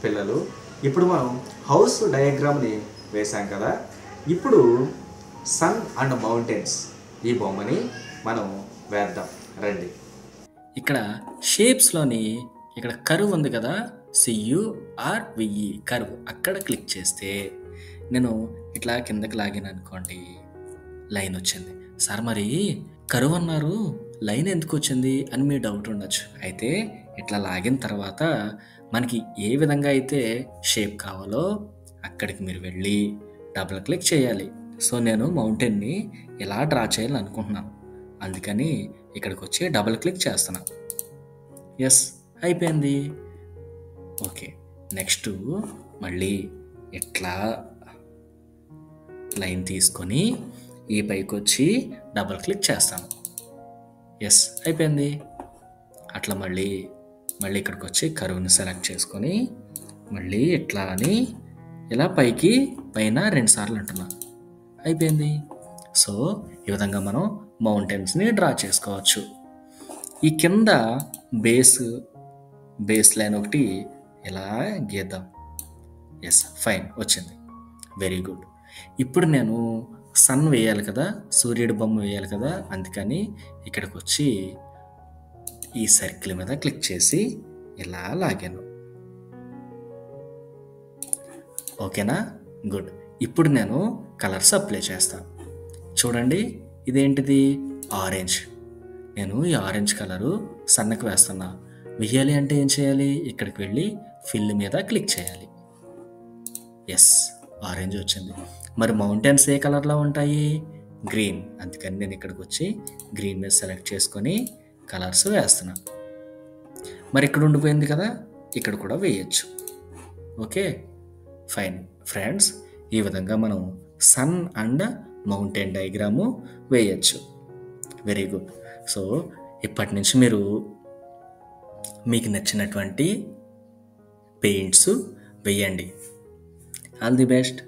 పిల్లలు, ఇప్పుడు మనం హౌస్ డయాగ్రామ్ని వేసాం కదా. ఇప్పుడు సన్ అండ్ మౌంటైన్స్ ఈ బొమ్మని మనం వేద్దాం రండి. ఇక్కడ షేప్స్లోని ఇక్కడ కరువు ఉంది కదా, CURVE కరువు, అక్కడ క్లిక్ చేస్తే నేను ఇట్లా కిందకి లాగిన అనుకోండి, లైన్ వచ్చింది. సార్ మరి కరువు అన్నారు, లైన్ ఎందుకు వచ్చింది అని మీ డౌట్ ఉండొచ్చు. అయితే ఇట్లా లాగిన తర్వాత మనకి ఏ విధంగా అయితే షేప్ కావాలో అక్కడికి మీరు వెళ్ళి డబుల్ క్లిక్ చేయాలి. సో నేను మౌంటైన్ని ఇలా డ్రా చేయాలని అనుకుంటున్నాను, అందుకని ఇక్కడికి వచ్చి డబుల్ క్లిక్ చేస్తున్నాను. ఎస్, అయిపోయింది. ఓకే, నెక్స్ట్ మళ్ళీ ఇట్లా లైన్ తీసుకొని ఈ పైకి వచ్చి డబుల్ క్లిక్ చేస్తాను. ఎస్, అయిపోయింది. అట్లా మళ్ళీ ఇక్కడికి వచ్చి కరువుని సెలెక్ట్ చేసుకొని మళ్ళీ ఇట్లా అని ఇలా పైకి పైన 2 సార్లు అంటున్నా, అయిపోయింది. సో ఈ విధంగా మనం మౌంటైన్స్ని డ్రా చేసుకోవచ్చు. ఈ కింద బేస్ లైన్ ఒకటి ఇలా గీద్దాం. ఎస్, ఫైన్, వచ్చింది, వెరీ గుడ్. ఇప్పుడు నేను సన్ వేయాలి కదా, సూర్యుడి బొమ్మ వేయాలి కదా, అందుకని ఇక్కడికి వచ్చి ఈ సర్కిల్ మీద క్లిక్ చేసి ఇలా లాగాను. ఓకేనా, గుడ్. ఇప్పుడు నేను కలర్స్ అప్లై చేస్తాను. చూడండి, ఇదేంటిది, ఆరెంజ్. నేను ఈ ఆరెంజ్ కలరు సన్నకు వేస్తున్నా. వేయాలి అంటే ఏం చేయాలి, ఇక్కడికి వెళ్ళి ఫిల్ మీద క్లిక్ చేయాలి. ఎస్, ఆరెంజ్ వచ్చింది. మరి మౌంటైన్స్ ఏ కలర్లో ఉంటాయి, గ్రీన్, అందుకని నేను ఇక్కడికి వచ్చి గ్రీన్ మీద సెలెక్ట్ చేసుకొని కలర్స్ వేస్తున్నా. మరి ఇక్కడ ఉండిపోయింది కదా, ఇక్కడ కూడా వేయచ్చు. ఓకే, ఫైన్ ఫ్రెండ్స్, ఈ విధంగా మనం సన్ అండ్ మౌంటైన్ డయాగ్రాము వేయచ్చు. Very good. సో ఇప్పటి నుంచి మీరు మీకు నచ్చినటువంటి పెయింట్స్ వేయండి. All the best.